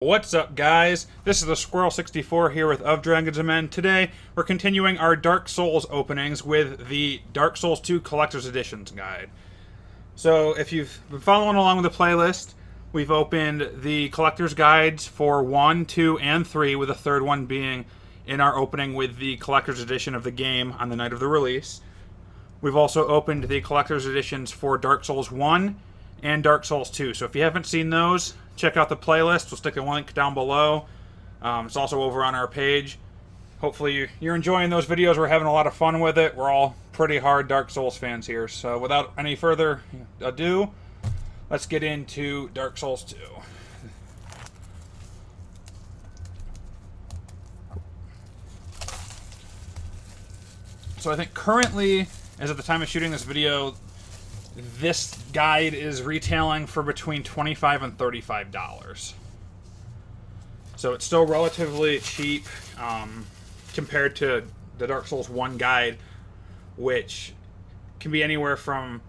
What's up, guys? This is the Squirrel64 here with Of Dragons and Men. Today, we're continuing our Dark Souls openings with the Dark Souls 2 Collector's Editions guide. So, if you've been following along with the playlist, we've opened the Collector's Guides for 1, 2, and 3, with the third one being in our opening with the Collector's Edition of the game on the night of the release. We've also opened the Collector's Editions for Dark Souls 1 and Dark Souls 2. So if you haven't seen those, check out the playlist. We'll stick a link down below. It's also over on our page. Hopefully you're enjoying those videos. We're having a lot of fun with it. We're all pretty hard Dark Souls fans here. So without any further ado, let's get into Dark Souls 2. So I think currently, as at the time of shooting this video, this guide is retailing for between $25 and $35. So it's still relatively cheap compared to the Dark Souls 1 guide, which can be anywhere from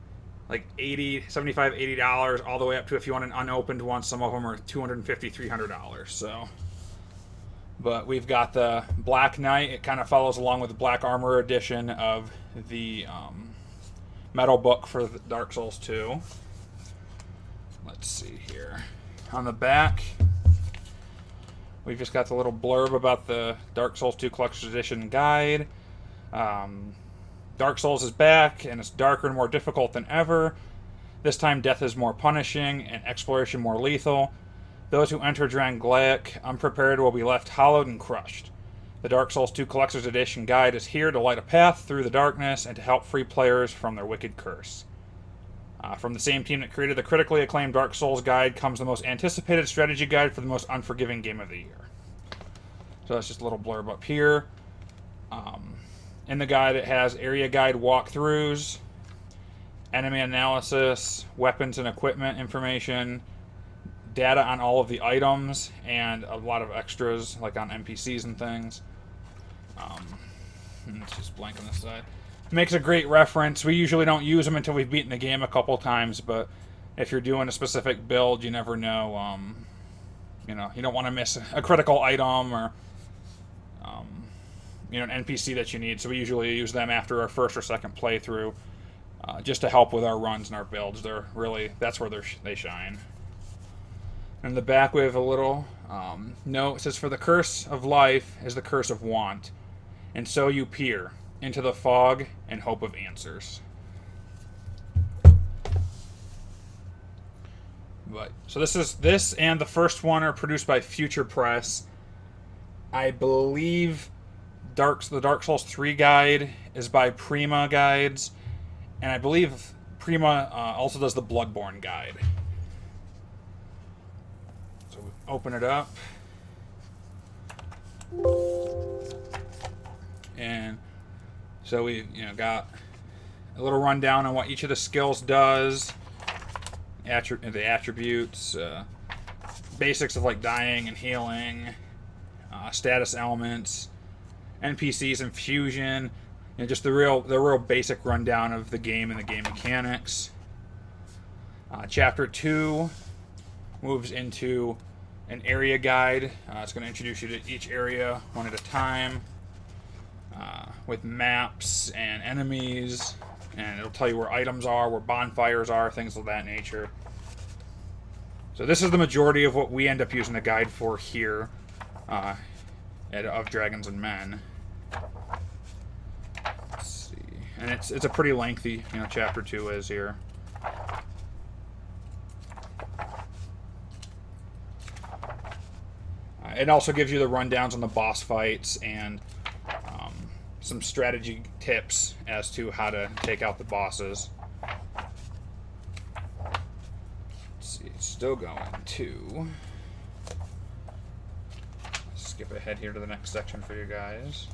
like $80, $75, $80 all the way up to, if you want an unopened one, some of them are $250, $300. So, but we've got the Black Knight. It kind of follows along with the Black Armor edition of the Metal Book for the Dark Souls 2. Let's see here. On the back, we've just got the little blurb about the Dark Souls 2 Collector's Edition guide. Dark Souls is back, and it's darker and more difficult than ever. This time, death is more punishing, and exploration more lethal. Those who enter Drangleic unprepared will be left hollowed and crushed. The Dark Souls 2 Collector's Edition guide is here to light a path through the darkness and to help free players from their wicked curse. From the same team that created the critically acclaimed Dark Souls guide comes the most anticipated strategy guide for the most unforgiving game of the year. So that's just a little blurb up here. In the guide, it has area guide walkthroughs, enemy analysis, weapons and equipment information, data on all of the items, and a lot of extras, like on NPCs and things. It's just blank on this side. Makes a great reference. We usually don't use them until we've beaten the game a couple times, but if you're doing a specific build, you never know. You don't want to miss a critical item or an NPC that you need. So we usually use them after our first or second playthrough, just to help with our runs and our builds. That's where they shine. In the back, we have a little note. It says, "For the curse of life is the curse of want, and so you peer into the fog in hope of answers." So this and the first one are produced by Future Press. I believe the Dark Souls 3 guide is by Prima Guides, and I believe Prima also does the Bloodborne guide. Open it up, and so we got a little rundown on what each of the skills does, the attributes, basics of like dying and healing, status elements, NPCs and fusion, just the real basic rundown of the game and the game mechanics. Chapter 2 moves into an area guide. It's going to introduce you to each area one at a time, with maps and enemies, and it'll tell you where items are, where bonfires are, things of that nature. So this is the majority of what we end up using the guide for here at Of Dragons and Men. Let's see, and it's a pretty lengthy, chapter 2 is here. It also gives you the rundowns on the boss fights and some strategy tips as to how to take out the bosses. Let's see, it's still going to... skip ahead here to the next section for you guys.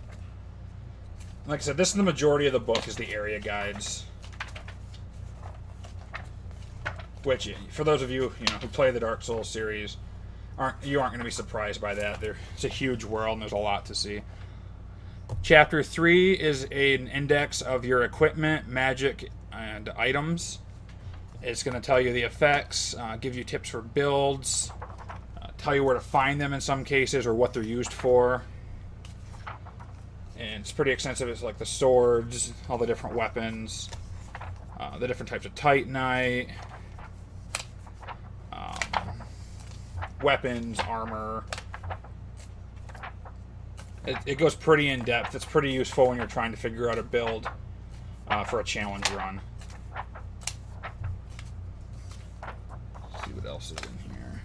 Like I said, this is the majority of the book, is the area guides. Which, for those of you who play the Dark Souls series, you aren't going to be surprised by that. It's a huge world and there's a lot to see. Chapter 3 is an index of your equipment, magic, and items. It's going to tell you the effects, give you tips for builds, tell you where to find them in some cases or what they're used for. And it's pretty extensive. It's like the swords, all the different weapons, the different types of Titanite, weapons, armor. It goes pretty in depth. It's pretty useful when you're trying to figure out a build for a challenge run. Let's see what else is in here.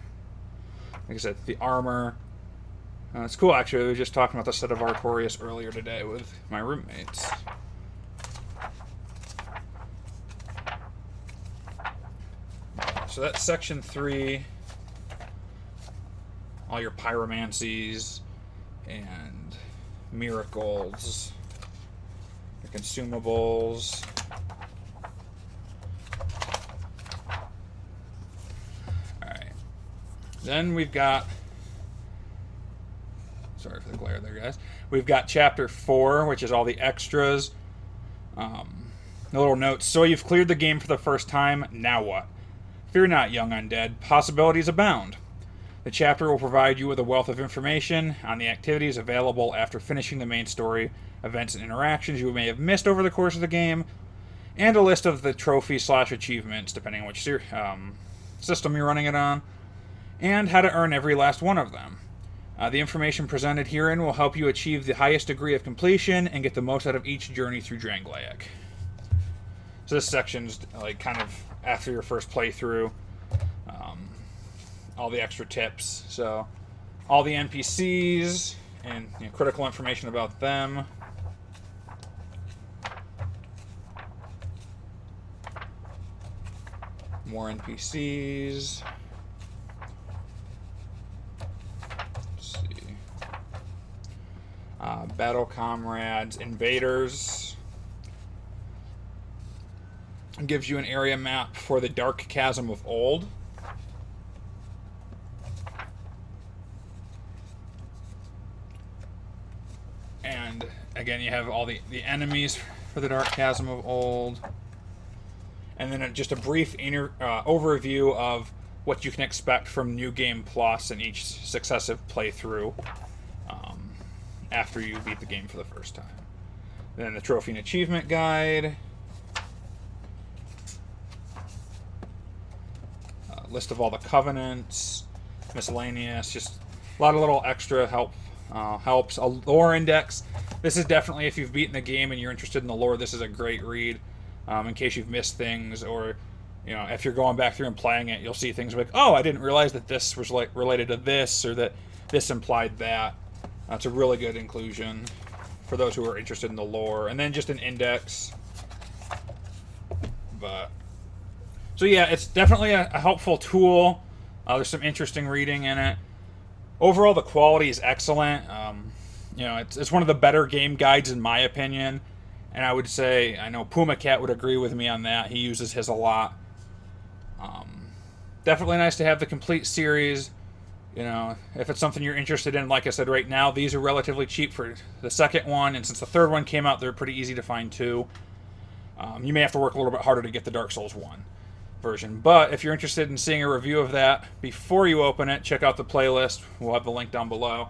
Like I said, the armor. It's cool, actually. We were just talking about the set of Artorias earlier today with my roommates. So that's section 3. All your pyromancies and miracles, your consumables. Alright. Then we've got... Sorry for the glare there, guys. We've got chapter 4, which is all the extras. The little notes. So you've cleared the game for the first time. Now what? Fear not, young undead. Possibilities abound. The chapter will provide you with a wealth of information on the activities available after finishing the main story, events and interactions you may have missed over the course of the game, and a list of the trophies/achievements, depending on which system you're running it on, and how to earn every last one of them. The information presented herein will help you achieve the highest degree of completion and get the most out of each journey through Drangleic. So this section's like kind of after your first playthrough. All the extra tips. So all the NPCs and critical information about them. More NPCs. Battle comrades, invaders. It gives you an area map for the Dark Chasm of Old. And again, you have all the enemies for the Dark Chasm of Old. And then just a brief overview of what you can expect from New Game Plus in each successive playthrough. After you beat the game for the first time. Then the Trophy and Achievement Guide. List of all the covenants. Miscellaneous. Just a lot of little extra helps. A lore index. This is definitely, if you've beaten the game and you're interested in the lore, this is a great read. In case you've missed things, or if you're going back through and playing it, you'll see things like, oh, I didn't realize that this was like related to this, or that this implied that. That's a really good inclusion for those who are interested in the lore. And then just an index. So yeah, it's definitely a helpful tool. There's some interesting reading in it. Overall, the quality is excellent. It's one of the better game guides in my opinion. And I would say, I know Puma Cat would agree with me on that. He uses his a lot. Definitely nice to have the complete series. If it's something you're interested in, like I said, right now, these are relatively cheap for the second one, and since the third one came out, they're pretty easy to find too. You may have to work a little bit harder to get the Dark Souls 1 version, but if you're interested in seeing a review of that before you open it, check out the playlist. We'll have the link down below.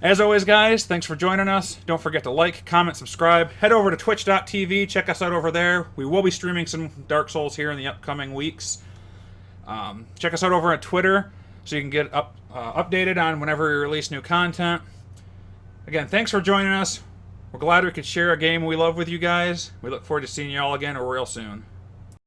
As always, guys, thanks for joining us. Don't forget to like, comment, subscribe. Head over to twitch.tv. Check us out over there. We will be streaming some Dark Souls here in the upcoming weeks. Check us out over at Twitter, so you can get updated on whenever we release new content. Again, thanks for joining us. We're glad we could share a game we love with you guys. We look forward to seeing you all again real soon.